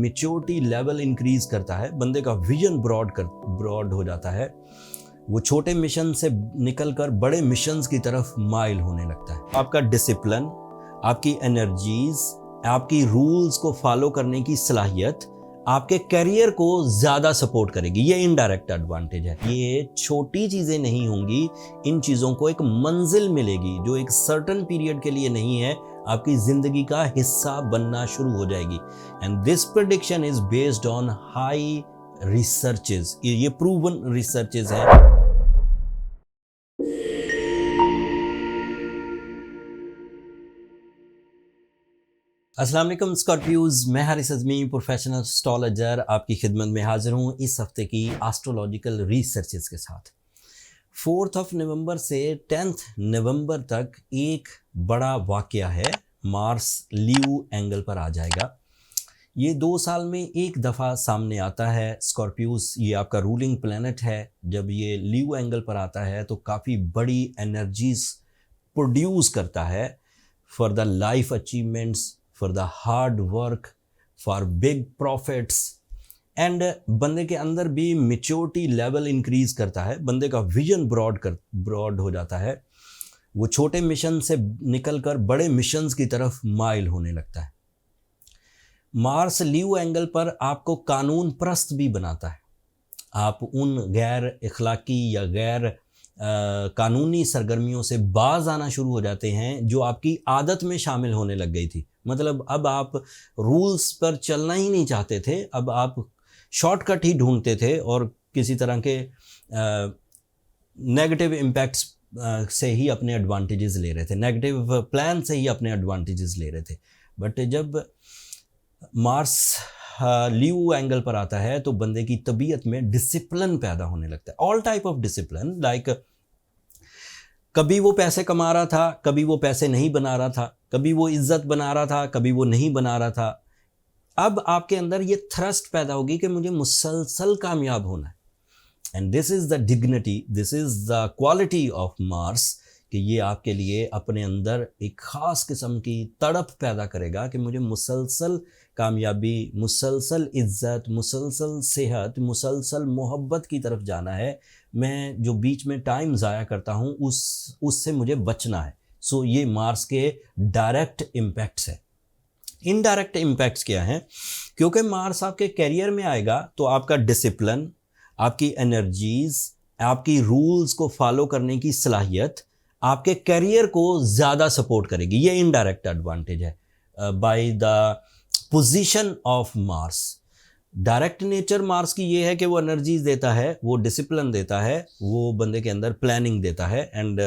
Maturity level increase करता है, बंदे का विजन ब्रॉड हो जाता है, वो छोटे मिशन से निकलकर बड़े मिशंस की तरफ माइल होने लगता है। आपका डिसिप्लिन, आपकी एनर्जीज, आपकी रूल्स को फॉलो करने की सलाहियत आपके करियर को ज़्यादा सपोर्ट करेगी। ये इनडायरेक्ट एडवांटेज है। ये छोटी चीज़ें नहीं होंगी, इन चीज़ों को एक मंजिल मिलेगी जो एक सर्टन पीरियड के लिए नहीं है, आपकी ज़िंदगी का हिस्सा बनना शुरू हो जाएगी। And this prediction is based on high researches, ये प्रूवन रिसर्चेज हैं। अस्सलाम वालेकुम स्कॉर्पियोज, मैं हारिस अज़मी, प्रोफेशनल एस्ट्रोलॉजर, आपकी खिदमत में हाजिर हूँ इस हफ्ते की एस्ट्रोलॉजिकल रिसर्चेस के साथ। 4 नवंबर से 10 नवंबर तक एक बड़ा वाक़या है, मार्स लीव एंगल पर आ जाएगा। ये 2 साल में एक दफ़ा सामने आता है। स्कॉर्पियोज ये आपका रूलिंग प्लैनेट है। जब ये लीव एंगल पर आता है तो काफ़ी बड़ी एनर्जीज प्रोड्यूस करता है for the life achievements, for the hard work, for big profits. And बंदे के अंदर भी मेच्योरिटी लेवल इंक्रीज करता है, बंदे का विजन ब्रॉड हो जाता है, वो छोटे मिशन से निकलकर बड़े मिशंस की तरफ माइल होने लगता है। मार्स लीव एंगल पर आपको कानून परस्त भी बनाता है। आप उन गैर इखलाकी या गैर कानूनी सरगर्मियों से बाज आना शुरू हो जाते हैं जो आपकी आदत में शामिल होने लग गई थी। मतलब अब आप रूल्स पर चलना ही नहीं चाहते थे, अब आप शॉर्टकट ही ढूंढते थे और किसी तरह के नेगेटिव इम्पैक्ट्स से ही अपने एडवांटेजेस ले रहे थे, नेगेटिव प्लान से ही अपने एडवांटेजेस ले रहे थे। बट जब मार्स लीव एंगल पर आता है तो बंदे की तबीयत में डिसिप्लिन पैदा होने लगता है। All type of discipline, like कभी वो पैसे कमा रहा था, कभी वो पैसे नहीं बना रहा था, कभी वो इज्जत बना रहा था, कभी वो नहीं बना रहा था। अब आपके अंदर ये थ्रस्ट पैदा होगी कि मुझे मुसलसल कामयाब होना है। And this is the dignity, this is the quality of Mars, कि ये आपके लिए अपने अंदर एक ख़ास किस्म की तड़प पैदा करेगा कि मुझे मुसलसल कामयाबी, मुसलसल इज्जत, मुसलसल सेहत, मुसलसल मोहब्बत की तरफ जाना है। मैं जो बीच में टाइम ज़ाया करता हूँ उससे मुझे बचना है। सो ये मार्स के डायरेक्ट इम्पैक्ट्स है। इनडायरेक्ट इम्पैक्ट्स क्या हैं? क्योंकि मार्स आपके करियर में आएगा तो आपका डिसिप्लिन, आपकी एनर्जीज, आपकी रूल्स को फॉलो करने की सलाहियत आपके करियर को ज़्यादा सपोर्ट करेगी। ये इनडायरेक्ट एडवांटेज है by the position of Mars. Direct nature Mars की ये है कि वो एनर्जीज देता है, वो डिसिप्लिन देता है, वो बंदे के अंदर प्लानिंग देता है एंड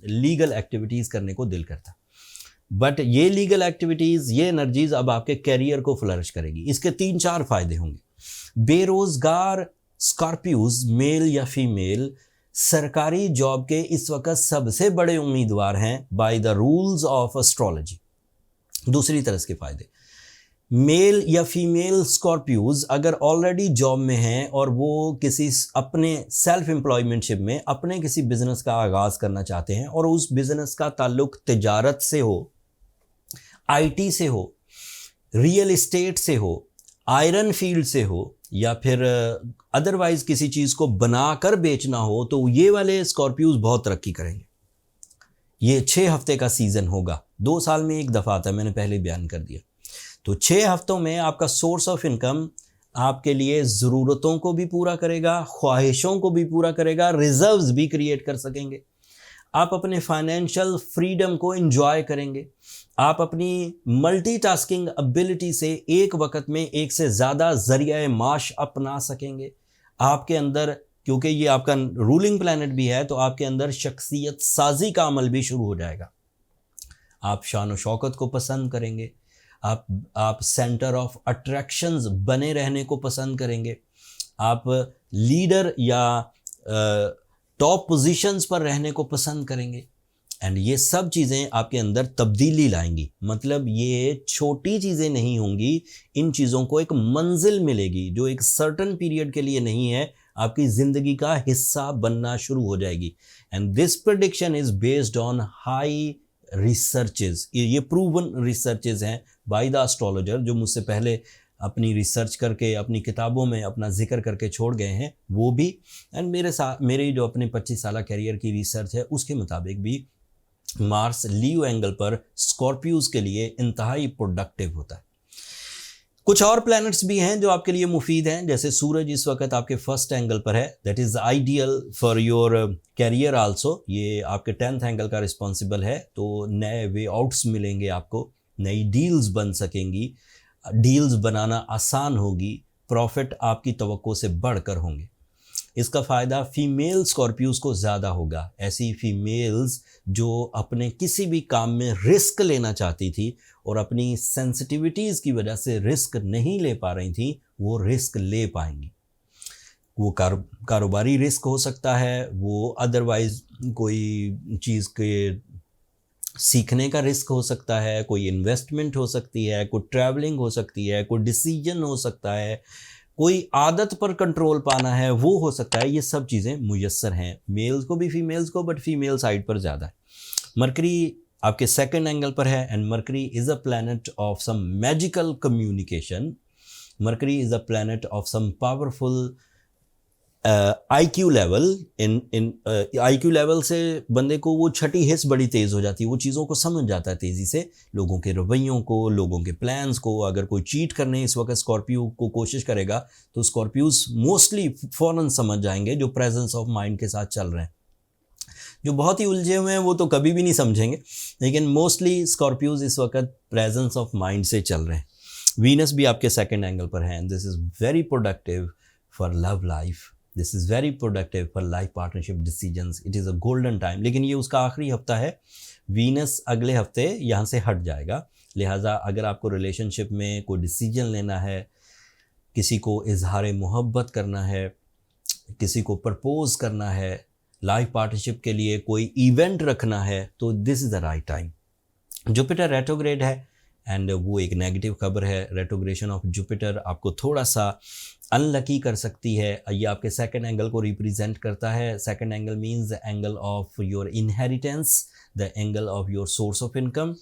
लीगल एक्टिविटीज़ करने को दिल करता है। बट ये लीगल एक्टिविटीज़, ये एनर्जीज अब आपके करियर को फ्लरिश करेगी। इसके 3-4 फायदे होंगे। बेरोजगार स्कॉर्पियोज, मेल या फीमेल, सरकारी जॉब के इस वक्त सबसे बड़े उम्मीदवार हैं by the rules of astrology. दूसरी तरह के फायदे, मेल या फीमेल स्कॉर्पियोज अगर ऑलरेडी जॉब में हैं और वो किसी अपने सेल्फ एम्प्लॉयमेंटशिप में अपने किसी बिजनेस का आगाज करना चाहते हैं और उस बिजनेस का ताल्लुक तिजारत से हो, आईटी से हो, रियल एस्टेट से हो, आयरन फील्ड से हो, या फिर अदरवाइज किसी चीज़ को बनाकर बेचना हो, तो ये वाले स्कॉर्पियोज बहुत तरक्की करेंगे। ये 6 हफ्ते का सीज़न होगा, 2 साल में एक दफ़ा आता है, मैंने पहले बयान कर दिया। तो 6 हफ्तों में आपका सोर्स ऑफ इनकम आपके लिए ज़रूरतों को भी पूरा करेगा, ख्वाहिशों को भी पूरा करेगा, रिजर्व्स भी क्रिएट कर सकेंगे। आप अपने फाइनेंशियल फ्रीडम को एंजॉय करेंगे। आप अपनी मल्टीटास्किंग एबिलिटी से एक वक्त में एक से ज़्यादा ज़रिया माश अपना सकेंगे। आपके अंदर, क्योंकि ये आपका रूलिंग प्लैनेट भी है, तो आपके अंदर शख्सियत साजी का अमल भी शुरू हो जाएगा। आप शान व शौकत को पसंद करेंगे, आप सेंटर ऑफ अट्रैक्शंस बने रहने को पसंद करेंगे, आप लीडर या टॉप पोजीशंस पर रहने को पसंद करेंगे। एंड ये सब चीज़ें आपके अंदर तब्दीली लाएंगी। मतलब ये छोटी चीज़ें नहीं होंगी, इन चीज़ों को एक मंजिल मिलेगी जो एक सर्टन पीरियड के लिए नहीं है, आपकी ज़िंदगी का हिस्सा बनना शुरू हो जाएगी। And this prediction is based on high researches, ये प्रूवन रिसर्चेज हैं बाय द एस्ट्रोलॉजर जो मुझसे पहले अपनी रिसर्च करके, अपनी किताबों में अपना जिक्र करके छोड़ गए हैं, वो भी। एंड मेरी जो अपने 25 साल कैरियर की रिसर्च है उसके मुताबिक भी मार्स लीओ एंगल पर स्कॉर्पियोज के लिए इंतहाई प्रोडक्टिव होता है। कुछ और प्लैनेट्स भी हैं जो आपके लिए मुफीद हैं, जैसे सूरज इस वक्त आपके फर्स्ट एंगल पर है, that is ideal for your career also. ये आपके 10th एंगल का रिस्पॉन्सिबल है, तो नए वे आउट्स मिलेंगे आपको, नई डील्स बन सकेंगी, डील्स बनाना आसान होगी, प्रॉफिट आपकी तवक्को से बढ़कर होंगे। इसका फ़ायदा फीमेल स्कॉर्पियोज को ज़्यादा होगा। ऐसी फीमेल्स जो अपने किसी भी काम में रिस्क लेना चाहती थी और अपनी सेंसिटिविटीज़ की वजह से रिस्क नहीं ले पा रही थी, वो रिस्क ले पाएंगी। वो कारोबारी रिस्क हो सकता है, वो अदरवाइज़ कोई चीज़ के सीखने का रिस्क हो सकता है, कोई इन्वेस्टमेंट हो सकती है, कोई ट्रैवलिंग हो सकती है, कोई डिसीजन हो सकता है, कोई आदत पर कंट्रोल पाना है, वो हो सकता है। ये सब चीज़ें मुयस्सर हैं मेल्स को भी फीमेल्स को, बट फीमेल साइड पर ज़्यादा है। मरकरी आपके 2nd एंगल पर है, and Mercury is a planet of some magical communication. Mercury is a planet of some powerful IQ level. इन IQ लेवल से बंदे को वो छठी हिस्स बड़ी तेज़ हो जाती है, वो चीज़ों को समझ जाता है तेज़ी से, लोगों के रवैयों को, लोगों के प्लान्स को। अगर कोई चीट करने इस वक्त स्कॉर्पियो को कोशिश करेगा तो स्कॉर्पियोज मोस्टली फ़ौरन समझ जाएंगे, जो प्रेजेंस ऑफ माइंड के साथ चल रहे हैं। जो बहुत ही उलझे हुए हैं वो तो कभी भी नहीं समझेंगे, लेकिन मोस्टली स्कॉर्पियोज इस वक्त प्रेजेंस ऑफ माइंड से चल रहे हैं। वीनस भी आपके 2nd एंगल पर है, and this is very productive for love life. This is very productive for life partnership decisions. It is a golden time, लेकिन ये उसका आखिरी हफ्ता है। वीनस अगले हफ्ते यहाँ से हट जाएगा, लिहाजा अगर आपको रिलेशनशिप में कोई डिसीजन लेना है, किसी को इजहार मोहब्बत करना है, किसी को प्रपोज करना है, लाइफ पार्टनरशिप के लिए कोई इवेंट रखना है, तो this is the right time. Jupiter retrograde है, एंड वो एक नेगेटिव खबर है। रेट्रोग्रेशन ऑफ जुपिटर आपको थोड़ा सा अनलकी कर सकती है। ये आपके 2nd एंगल को रिप्रेजेंट करता है। 2nd angle means the angle of your inheritance, the angle of your source of income.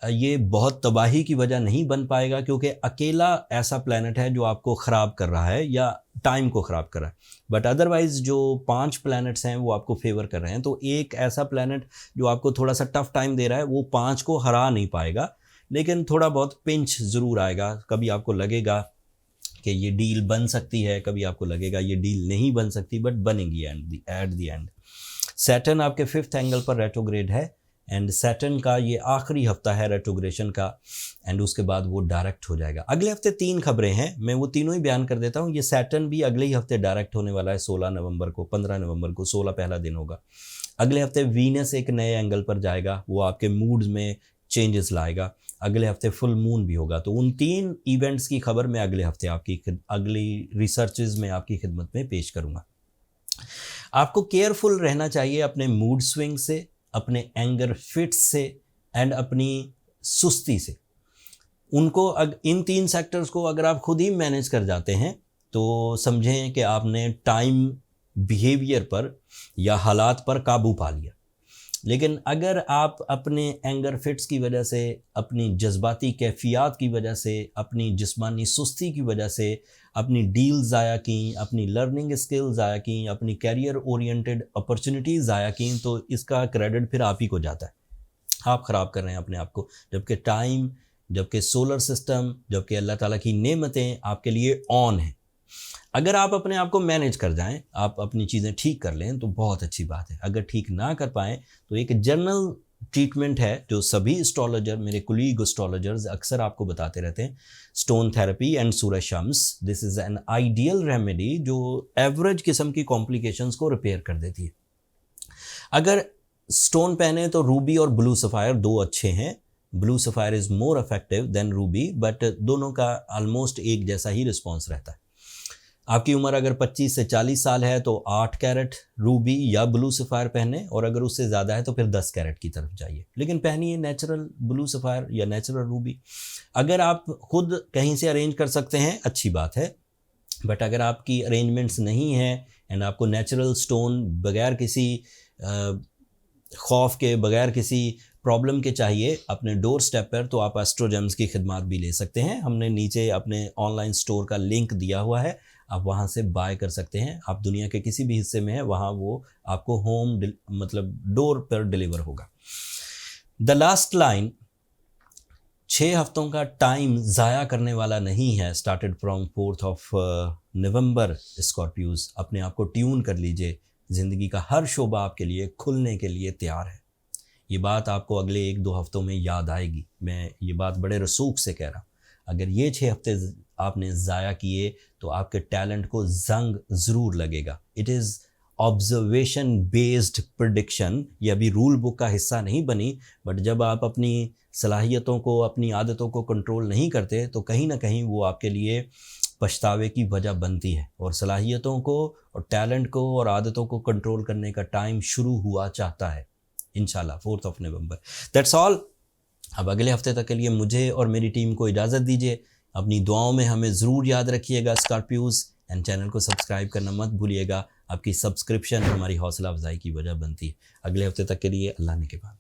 ये बहुत तबाही की वजह नहीं बन पाएगा, क्योंकि अकेला ऐसा प्लैनेट है जो आपको ख़राब कर रहा है या टाइम को ख़राब कर रहा है, बट अदरवाइज़ जो 5 प्लैनेट्स हैं वो आपको फेवर कर रहे हैं। तो एक ऐसा प्लैनेट जो आपको थोड़ा सा टफ टाइम दे रहा है, वो 5 को हरा नहीं पाएगा, लेकिन थोड़ा बहुत पिंच ज़रूर आएगा। कभी आपको लगेगा कि ये डील बन सकती है, कभी आपको लगेगा ये डील नहीं बन सकती, बट बनेगी एट द एंड। सैटर्न आपके 5th एंगल पर रेट्रोग्रेड है, एंड सैटर्न का ये आखिरी हफ्ता है रेट्रोग्रेशन का, एंड उसके बाद वो डायरेक्ट हो जाएगा। अगले हफ्ते 3 खबरें हैं, मैं वो तीनों ही बयान कर देता हूँ। ये सैटर्न भी अगले ही हफ्ते डायरेक्ट होने वाला है, 16 नवंबर को, 15 नवंबर को, 16 पहला दिन होगा। अगले हफ्ते वीनस एक नए एंगल पर जाएगा, वो आपके मूड्स में चेंजेस लाएगा। अगले हफ्ते फुल मून भी होगा। तो उन 3 इवेंट्स की खबर मैं अगले हफ्ते अगली रिसर्चेज में आपकी खिदमत में पेश करूँगा। आपको केयरफुल रहना चाहिए अपने मूड स्विंग से, अपने एंगर फिट्स से, एंड अपनी सुस्ती से। उनको इन 3 सेक्टर्स को अगर आप खुद ही मैनेज कर जाते हैं तो समझें कि आपने टाइम, बिहेवियर पर या हालात पर काबू पा लिया। लेकिन अगर आप अपने एंगर फिट्स की वजह से, अपनी जज्बाती कैफियत की वजह से, अपनी जिस्मानी सुस्ती की वजह से अपनी डील ज़ाया की, अपनी लर्निंग स्किल्स ज़ाया की, अपनी कैरियर ओरिएंटेड अपॉर्चुनिटीज़ ज़ाया की, तो इसका क्रेडिट फिर आप ही को जाता है। आप ख़राब कर रहे हैं अपने आप को, जबकि टाइम, जबकि सोलर सिस्टम, जबकि अल्लाह ताला की नेमतें आपके लिए ऑन हैं। अगर आप अपने आप को मैनेज कर जाएं, आप अपनी चीज़ें ठीक कर लें, तो बहुत अच्छी बात है। अगर ठीक ना कर पाएँ तो एक जनरल ट्रीटमेंट है जो सभी एस्ट्रोलॉजर, मेरे कुलीग एस्ट्रोलॉजर्स अक्सर आपको बताते रहते हैं, stone therapy and Suraj Shams. This is an ideal remedy जो एवरेज किस्म की कॉम्प्लिकेशंस को रिपेयर कर देती है। अगर स्टोन पहने तो रूबी और ब्लू सफ़ायर 2 अच्छे हैं। Blue sapphire is more effective than ruby, but दोनों का ऑलमोस्ट एक जैसा ही रिस्पॉन्स रहता है। आपकी उम्र अगर 25 से 40 साल है तो 8 कैरेट रूबी या ब्लू सफ़ायर पहने, और अगर उससे ज़्यादा है तो फिर 10 कैरेट की तरफ जाइए, लेकिन पहनिए नेचुरल ब्लू सफ़ायर या नेचुरल रूबी। अगर आप खुद कहीं से अरेंज कर सकते हैं अच्छी बात है, बट अगर आपकी अरेंजमेंट्स नहीं हैं एंड आपको नेचुरल स्टोन बगैर किसी खौफ के, बगैर किसी प्रॉब्लम के चाहिए अपने डोर स्टेप पर, तो आप एस्ट्रोजेम्स की खिदमत भी ले सकते हैं। हमने नीचे अपने ऑनलाइन स्टोर का लिंक दिया हुआ है, आप वहाँ से बाय कर सकते हैं। आप दुनिया के किसी भी हिस्से में हैं, वहाँ वो आपको मतलब डोर पर डिलीवर होगा। द लास्ट लाइन 6 हफ्तों का टाइम ज़ाया करने वाला नहीं है। Started from 4th of November, Scorpios अपने आप को ट्यून कर लीजिए। ज़िंदगी का हर शोबा आपके लिए खुलने के लिए तैयार है। ये बात आपको अगले 1-2 हफ्तों में याद आएगी। मैं ये बात बड़े रसूख से कह रहा हूँ। अगर ये 6 हफ्ते आपने ज़ाया किए तो आपके टैलेंट को जंग ज़रूर लगेगा। It is observation based prediction. ये अभी रूल बुक का हिस्सा नहीं बनी, बट जब आप अपनी सलाहियतों को, अपनी आदतों को कंट्रोल नहीं करते तो कहीं ना कहीं वो आपके लिए पछतावे की वजह बनती है। और सलाहियतों को और टैलेंट को और आदतों को कंट्रोल करने का टाइम शुरू हुआ चाहता है इंशाल्लाह 4th of November। That's all. अब अगले हफ्ते तक के लिए मुझे और मेरी टीम को इजाज़त दीजिए। अपनी दुआओं में हमें ज़रूर याद रखिएगा स्कॉर्पियोज, एंड चैनल को सब्सक्राइब करना मत भूलिएगा। आपकी सब्सक्रिप्शन हमारी हौसला अफजाई की वजह बनती है। अगले हफ्ते तक के लिए अल्लाह ने के बाद।